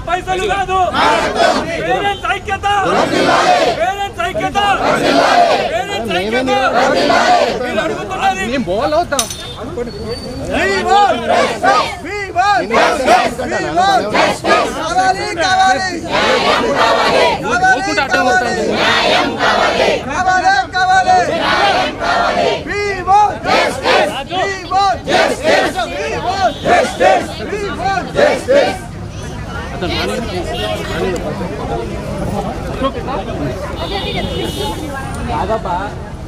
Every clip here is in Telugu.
పైసలు కాదు పేరెంట్స్ ఐక్యత పేరెంట్స్ ఐక్యత పేరెంట్స్ ఐక్యత మీరు అడుగుతున్నది నేను బోల్ అవుతాం కాదబ్బా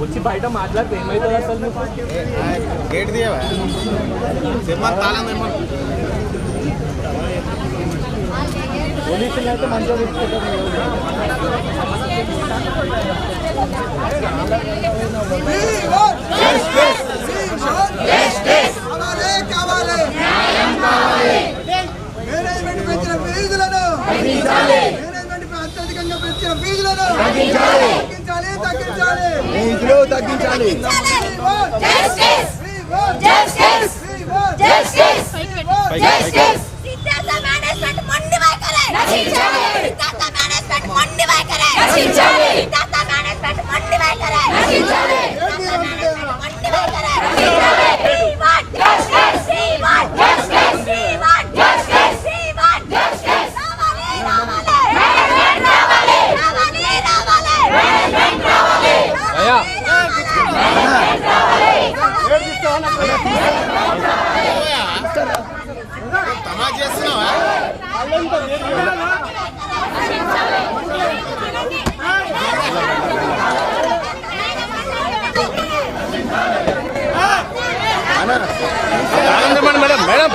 వచ్చి బయట మాట్లాడితే ఏమైతుంది అసలు గేట్ దియవా చెప్పాలి తాళం పోలీసులు అయితే మంచిగా అత్యధికంగా పెంచిన ఫీజులను తగ్గించాలి. మేడం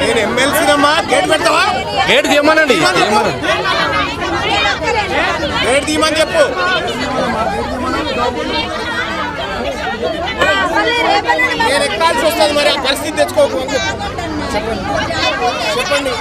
నేను ఎమ్మెల్సీనమ్మా గేట్ పెడతావా గేట్ తీయమనండి గేట్ తీయమని చెప్పు నేను ఎక్కాల్సి వస్తుంది మరి ఆ పరిస్థితి తెచ్చుకోకు చెప్పండి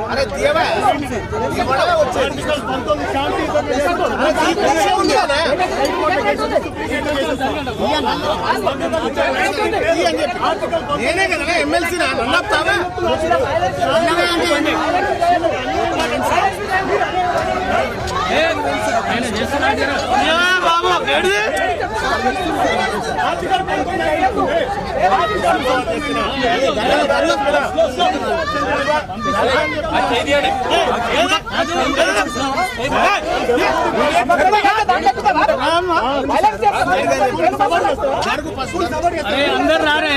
అరే దేవా నేనే కదా ఎమ్మెల్సీ నన్నప్తావా బాబు అందరు రారే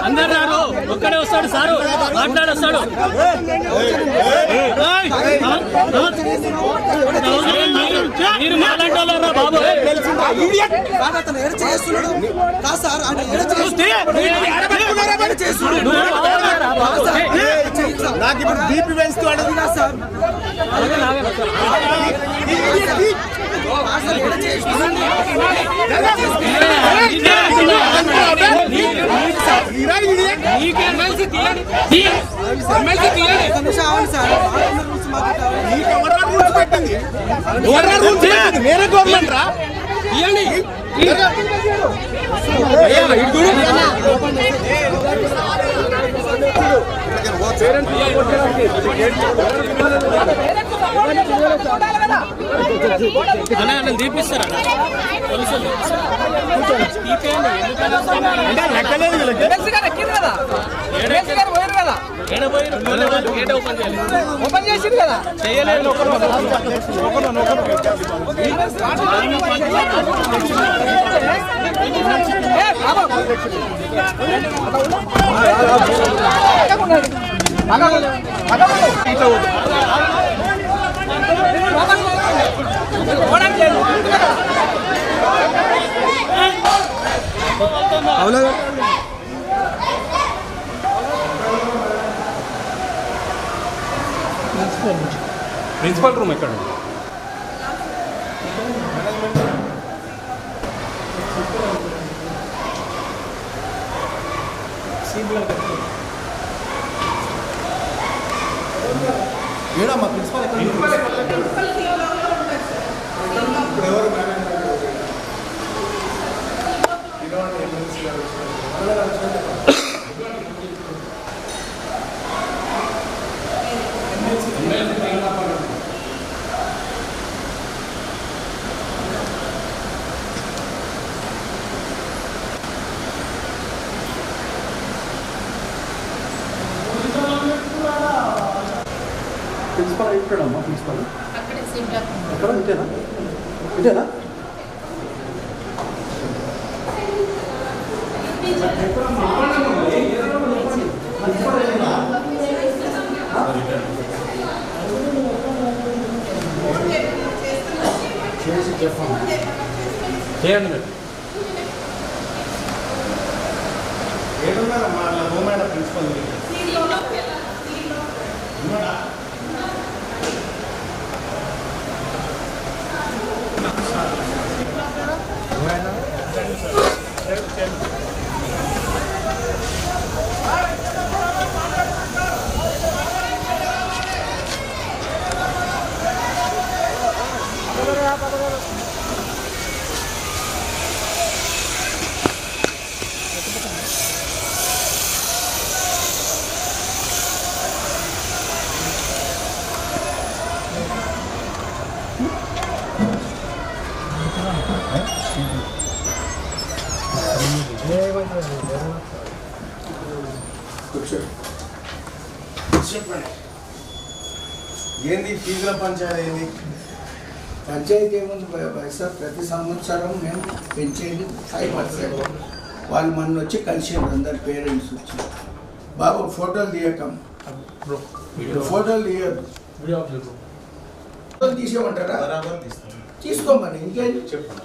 అందరు రారు ఒక్కడే వస్తాడు సారు మాట్లాడొస్తాడు మీరు మాట్లాడారా బాబు నాకు ఇప్పుడు బీపీ పెంచుతూ అడుగుతున్నా సార్ నేనే గవర్నమెంట్ రా తీపిస్తారా ఓపెన్ చేసింది కదా చేయలేదు. ప్రిన్సిపల్ రూమ్ ఎక్కడ? ఏడమ్మా ప్రిన్సిపల్ ప్రిన్సిపల్ అయిపోయాడమ్మా ప్రిన్సిపల్ అక్కడ ఇంతేనా ఇంతేనా చేసి చెప్పండి చేయండి మీరు. ఏడున్నారమ్మా హోమ్ ప్రిన్సిపల్ చెప్పండి ఏంది ఫీజుల పంచాయతీ ఏంది? పంచాయతీ ఏముంది సార్, ప్రతి సంవత్సరం మేము పెంచేది 5%. వాళ్ళు మన వచ్చి కలిసిండ్రు, అందరు పేరెంట్స్ వచ్చి బాబు ఫోటోలు తీయకం, ఫోటోలు తీయద్దు, ఫోటోలు తీసేయమంటారా? బరాబర్ తీస్తాను. తీసుకోమని ఇంకేం చెప్పండి.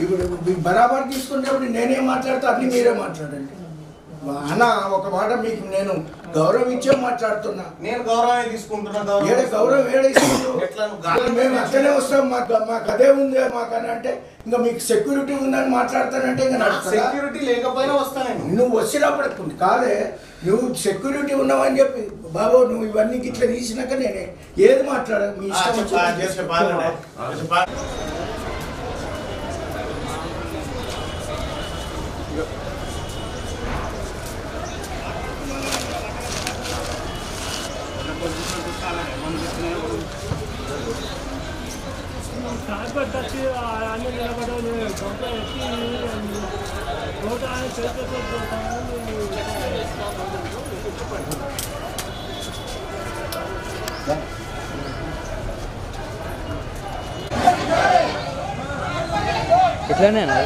ఇప్పుడు మీకు బరాబర్ తీసుకునేప్పుడు నేనేం మాట్లాడతా అన్ని మీరే మాట్లాడండి అన్న. ఒక మాట మీకు నేను గౌరవం ఇచ్చే మాట్లాడుతున్నా. నేను గౌరవమే తీసుకుంటున్నా. ఏడ గౌరవం ఏడ ఇస్తున్నావు? ఎట్లా మేము అట్లనే వస్తాం, మాకు అదే ఉంది మాకని అంటే ఇంకా మీకు సెక్యూరిటీ ఉందని మాట్లాడతానంటే ఇంకా నడుస్తుందా? సెక్యూరిటీ లేకపోయినా వస్తాను. నువ్వు వచ్చినప్పుడు కాదే, నువ్వు సెక్యూరిటీ ఉన్నావని చెప్పి బాబు నువ్వు ఇవన్నీ ఇట్లా తీసినాక నేనే ఏది మాట్లాడ మీ ఇష్టం వచ్చి. ఇట్లానేనా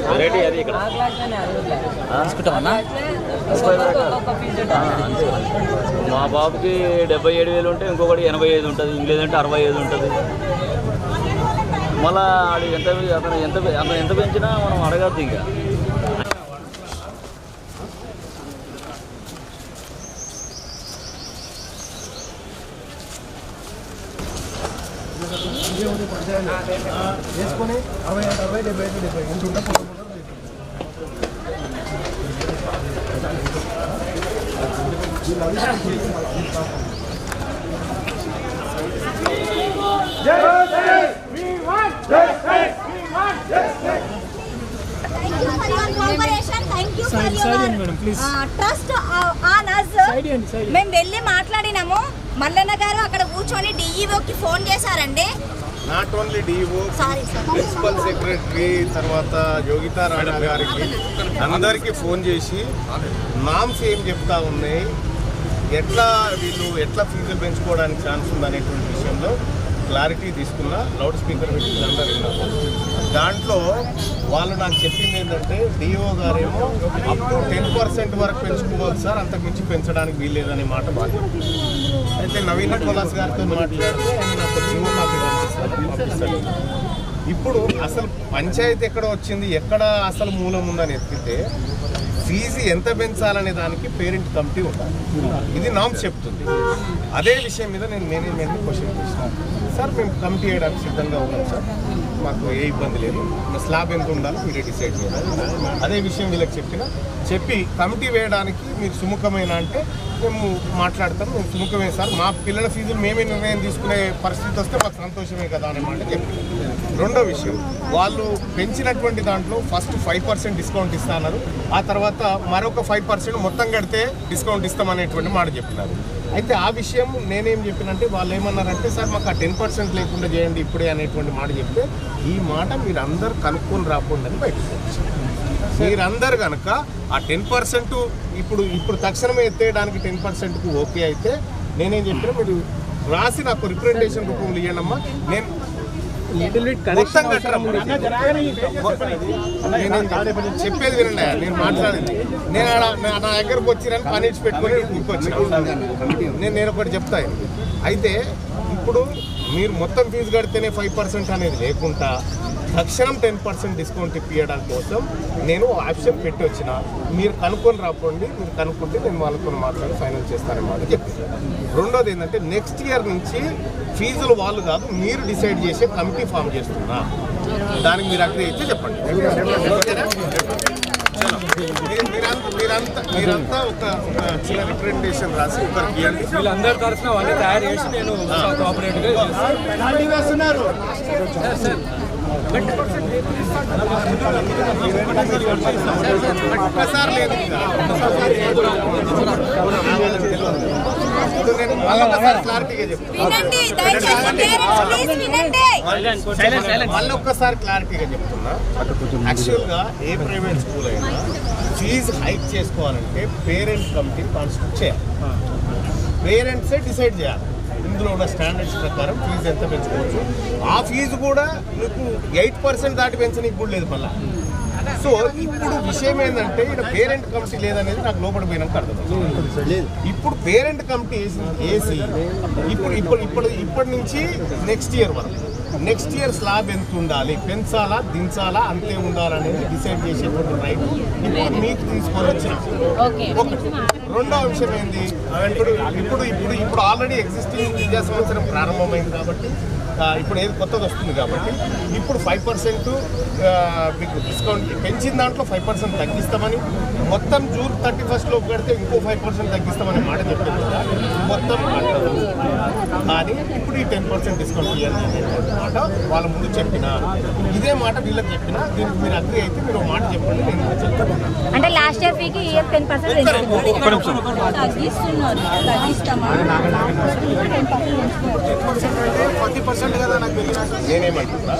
వెరైటీ అది ఇక్కడ తీసుకుంటామన్నా. మా బాబుకి 77,000 ఉంటే ఇంకొకటి 85 ఉంటుంది, లేదంటే 65 ఉంటుంది. మళ్ళా ఆడు అతను ఎంత పెంచినా మనం అడగద్దు ఇంకా. వేసుకొని 60, 70 ఎంత ఉంటే మేము వెళ్ళి మాట్లాడినాము. మల్లన్న గారు అక్కడ కూర్చొని డిఈఓకి ఫోన్ చేశారండి. Not only DO, principal secretary, తర్వాత యోగితా రాణా గారికి అందరికీ ఫోన్ చేసి నామ్స్ ఏం చెప్తా ఉన్నాయి, వీళ్ళు ఎట్లా ఫీజులు పెంచుకోవడానికి ఛాన్స్ ఉందనేటువంటి విషయంలో క్లారిటీ తీసుకున్న లౌడ్ స్పీకర్ పెట్టి అందరూ విన్నారు. దాంట్లో వాళ్ళు నాకు చెప్పింది ఏంటంటే డిఓ గారేమో అప్ టు 10% వరకు పెంచుకోవాలి సార్, అంతకుమించి పెంచడానికి వీల్లేదనే మాట బాగా. అయితే నవీన్ నికోలస్ గారితో మాట్లాడితే ఆయన నాకు డిఓ కాపీ పంపిస్తాను. ఇప్పుడు అసలు పంచాయతీ ఎక్కడ వచ్చింది, ఎక్కడ అసలు మూలం ఉందని ఎత్తితే ఫీజు ఎంత పెంచాలనే దానికి పేరెంట్ కమిటీ ఉండాలి. ఇది నామ్స్ చెప్తుంది. అదే విషయం మీద నేను మేనేజ్మెంట్ని క్వశ్చన్ చేసినాను. సార్ మేము కమిటీ చేయడానికి సిద్ధంగా ఉన్నాం సార్, మాకు ఏ ఇబ్బంది లేదు, స్లాబ్ ఎంత ఉండాలో మీరే డిసైడ్ చేయాలి. అదే విషయం వీళ్ళకి చెప్పి కమిటీ వేయడానికి మీరు సుముఖమైన అంటే మేము మాట్లాడతాం, మేము సుముఖమే సార్, మా పిల్లల ఫీజులు మేమే నిర్ణయం తీసుకునే పరిస్థితి వస్తే మాకు సంతోషమే కదా అనే మాట చెప్పి. రెండో విషయం, వాళ్ళు పెంచినటువంటి దాంట్లో ఫస్ట్ 5% డిస్కౌంట్ ఇస్తున్నారు, ఆ తర్వాత మరొక 5% మొత్తం కడితే డిస్కౌంట్ ఇస్తామనేటువంటి మాట చెప్పినారు. అయితే ఆ విషయం నేనేం చెప్పినంటే వాళ్ళు ఏమన్నారంటే సార్ మాకు ఆ 10% లేకుండా చేయండి ఇప్పుడే అనేటువంటి మాట చెప్తే ఈ మాట మీరు అందరు కనుక్కొని రాకుండా అని బయటకు వచ్చారు. మీరందరు కనుక ఆ 10% ఇప్పుడు తక్షణమే ఎత్తేయడానికి 10%కు ఓకే అయితే నేనేం చెప్పినా మీరు రాసి నాకు రిప్రజెంటేషన్ రూపంలో ఇవ్వనమ్మా, నేను మొత్తం చెప్పేది వినండి. నేను మాట్లాడింది నా దగ్గరకు వచ్చిరని పని ఇచ్చి పెట్టుకొని ఊరుకొచ్చిన నేను ఒకటి చెప్తాను. అయితే ఇప్పుడు మీరు మొత్తం ఫీజు కడితేనే 5% అనేది లేకుండా తక్షణం 10% డిస్కౌంట్ ఇప్పించడం కోసం నేను ఆప్షన్ పెట్టి వచ్చిన. మీరు కనుక్కొని రాకండి, మీరు కనుక్కుంటే నేను వాళ్ళతో మాట్లాడి ఫైనల్ చేస్తానని మాట చెప్తాను. రెండోది ఏంటంటే నెక్స్ట్ ఇయర్ నుంచి ఫీజులు వాళ్ళు కాదు మీరు డిసైడ్ చేసే కమిటీ ఫామ్ చేస్తున్నా, దానికి మీరు అగ్రీ అయితే చెప్పండి. మీరంతా ఒక చిన్న రిప్రజెంటేషన్ రాసి వీళ్ళందరి తరఫున వాళ్ళని తయారు చేసి నేను కోఆపరేటివ్గా ఒక్కసారి లేదు క్లారిటీగా మళ్ళొక్కసారి క్లారిటీగా చెప్తున్నా. యాక్చువల్గా ఏ ప్రైవేట్ స్కూల్ అయినా ఫీజు హైక్ చేసుకోవాలంటే పేరెంట్ కమిటీ కాన్స్టిట్యూట్ చేయాలి, పేరెంట్సే డిసైడ్ చేయాలి. ఇందులో ఉన్న స్టాండర్డ్స్ ప్రకారం ఫీజు ఎంత పెంచుకోవచ్చు. ఆ ఫీజు కూడా మీకు 8% దాటి పెంచడానికి కూడా లేదు మళ్ళీ. సో ఇప్పుడు విషయం ఏంటంటే ఇక్కడ పేరెంట్ కమిటీ లేదనేది నాకు లోపల పోయినాక అర్థం. ఇప్పుడు పేరెంట్ కమిటీ వేసి ఇప్పటి నుంచి నెక్స్ట్ ఇయర్ వరకు నెక్స్ట్ ఇయర్ స్లాబ్ ఎంత ఉండాలి, పెంచాలా దించాలా అంతే ఉండాలనేది డిసైడ్ చేసేటువంటి రైట్ ఇప్పుడు మీకు తీసుకొని వచ్చిన ఒకటి. రెండో విషయం ఏంది, ఇప్పుడు ఆల్రెడీ ఎగ్జిస్టింగ్ విద్యా సంవత్సరం ప్రారంభమైంది కాబట్టి ఇప్పుడు ఏది కొత్తది వస్తుంది కాబట్టి ఇప్పుడు 5% మీకు డిస్కౌంట్ పెంచిన దాంట్లో 5% తగ్గిస్తామని, మొత్తం జూన్ 31 లోపు కడితే ఇంకో 5% తగ్గిస్తామని మాట చెప్పింది కదా మొత్తం. కానీ ఇప్పుడు ఈ 10% డిస్కౌంట్ ఇవ్వాలి మాట వాళ్ళ ముందు చెప్పిన, ఇదే మాట వీళ్ళకి చెప్పిన. దీనికి మీరు అగ్రీ అయితే మీరు మాట చెప్పండి, నేను చెప్తాను. అంటే లాస్ట్ ఇయర్ ఫీకి ఇయర్ 10% నేనేమంటున్నా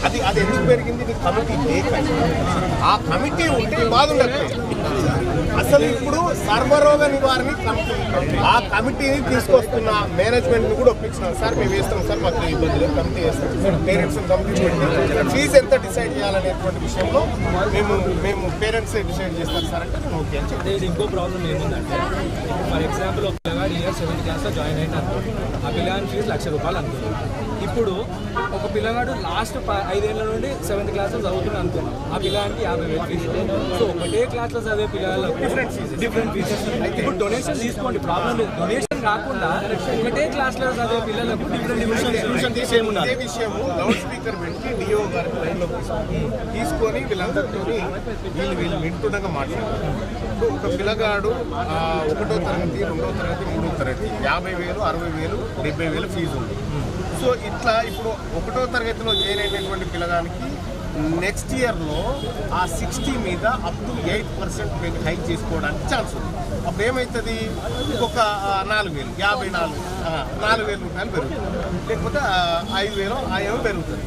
అది ఎందుకు పెరిగింది, నీ కమిటీ లేక. ఆ కమిటీ ఉంటే బాగుండట్లేదు. అసలు ఇప్పుడు సర్వరోగ నివారణ కమిటీ, ఆ కమిటీని తీసుకొస్తున్న మేనేజ్మెంట్ని కూడా ఒప్పించినారు. సార్ మేము వేస్తాం సార్, మాకు ఇబ్బంది లేదు, కమిటీ వేస్తాం, పేరెంట్స్ కమిటీ పెట్టి ఫీజు ఎంత డిసైడ్ చేయాలనేటువంటి విషయంలో మేము పేరెంట్స్ డిసైడ్ చేస్తారు సార్ అంటే నేను ఓకే అని చెప్పి. ఇంకో ప్రాబ్లం ఏముందంటే ఫర్ ఎగ్జాంపుల్ ఒక పిల్లగాడు ఇయర్ 7th క్లాస్లో జాయిన్ అయిన అనుకోండి, ఆ పిల్లగాని ఫీజు 1,00,000 రూపాయలు అనుకోండి. ఇప్పుడు ఒక పిల్లగాడు లాస్ట్ 5 ఏళ్ల నుండి 7th క్లాస్లో చదువుతున్నా అనుకున్నాం. ఆ పిల్లగానికి 50,000 ఫీజు. సో ఒకటే క్లాస్లో చదివే పిల్లలకు డిఫరెంట్ ఫీజెస్. ఇప్పుడు డొనేషన్ తీసుకోండి, ప్రాబ్లం లేదు. డొనేషన్ కాకుండా ఒకటే క్లాస్లో చదివే పిల్లలకు డిఫరెంట్ ఇదే విషయము లౌడ్ స్పీకర్ పెట్టి డిఓ గారికి లైన్లో తీసుకొని వీళ్ళందరితో వీళ్ళు వింటుండగా మాట్లాడారు. ఒక పిల్లగాడు 1వ తరగతి 2వ తరగతి 3వ తరగతి 50,000 60,000 70,000 ఫీజు ఉంది. సో ఇట్లా ఇప్పుడు 1వ తరగతిలో జాయిన్ అయినటువంటి పిల్లగానికి నెక్స్ట్ ఇయర్లో ఆ 60 మీద అప్ టు 8% హైక్ చేసుకోవడానికి ఛాన్స్ ఉంది. అప్పుడు ఏమవుతుంది, ఇంకొక 4,000 4,000 రూపాయలు పెరుగుతుంది, లేకపోతే 5,000 పెరుగుతుంది.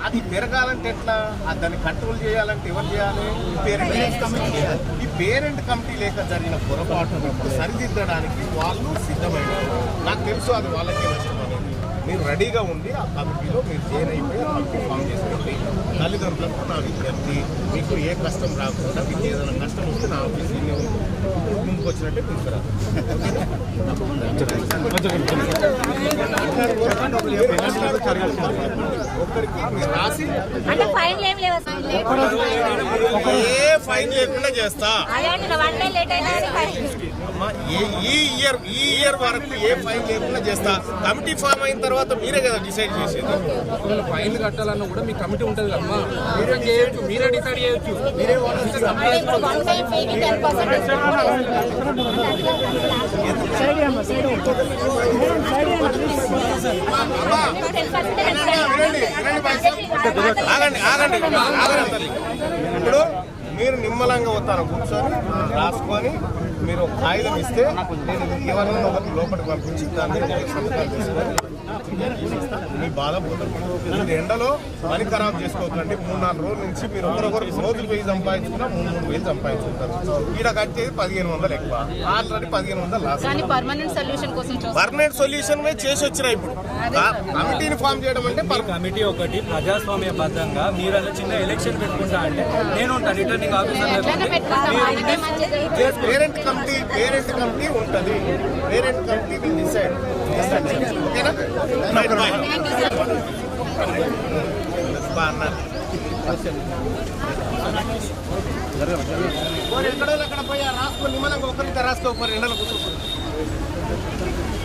అది పెరగాలంటే ఎట్లా, దాన్ని కంట్రోల్ చేయాలంటే ఎవరు చేయాలి? Parent committee. ఈ పేరెంట్ కమిటీ లేక జరిగిన పొరపాటును సరిదిద్దడానికి వాళ్ళు సిద్ధమైనారు. నాకు తెలుసు అది వాళ్ళకే నష్టం అనేది. మీరు రెడీగా ఉండి ఆ కమిటీలో మీరు జాయిన్ అయిపోయి ఆ కమిటీ ఫామ్ చేసుకోండి. తల్లిదండ్రులకు నా విజ్ఞప్తి, మీకు ఏ కష్టం రాకుండా, మీకు ఏదైనా కష్టం వస్తే నా ఆఫీస్ ముందుకు వచ్చినట్టే తీసుకురా. ఒక్కరికి మీరు రాసి అంటే ఫైన్ ఏం లేవు ఏ ఫైన్ లేకుండా చేస్తా. ఈ ఇయర్ వరకు ఏ ఫైన్ లేకుండా చేస్తా. కమిటీ ఫామ్ అయిన తర్వాత మీరే కదా డిసైడ్ చేసేది. ఫైన్ కట్టాలన్నా కూడా మీ కమిటీ ఉంటుంది కదమ్మా, మీరే చేయొచ్చు, మీరే డిసైడ్ చేయొచ్చు. మీరే ఆగండి. ఇప్పుడు మీరు నిమ్మలంగా వస్తాను కూర్చొని రాసుకొని మీరు కాగితం ఇస్తే నేను ఎవరైనా ఒకరికి లోపలికి పంపించి దాన్ని సంతకాలు తీసుకొని మీ బాధ పోతుంది. మీరు ఎండలో పని ఖరాబ్ చేసుకోకండి. 3-4 రోజుల నుంచి మీరు ఒకరొకరు రోజులు 1000 సంపాదించుకున్నా 3,000 సంపాదించుకుంటారు. ఈడ కట్టేది 1,500 ఎక్కువ, ఆల్రెడీ 1,500 లాస్. పర్మనెంట్ సొల్యూషన్ చేసి వచ్చినా ఇప్పుడు కమిటీని ఫామ్ చేయడం అంటే కమిటీ ఒకటి ప్రజాస్వామ్యబద్ధంగా మీరు అలా చిన్న ఎలక్షన్ పెట్టుకుంటా అంటే నేను ఉంటాను రిటర్నింగ్ ఆఫీసర్. పేరెంట్ కమిటీ ఉంటుంది. Parent committee will decide. ఓకేనా? ఎక్కడో అక్కడ పోయి రాసుకో, నిమ్మలంగా ఒకరితో రాసుకోకపోయి ఎండలో కూర్చోకూడదు.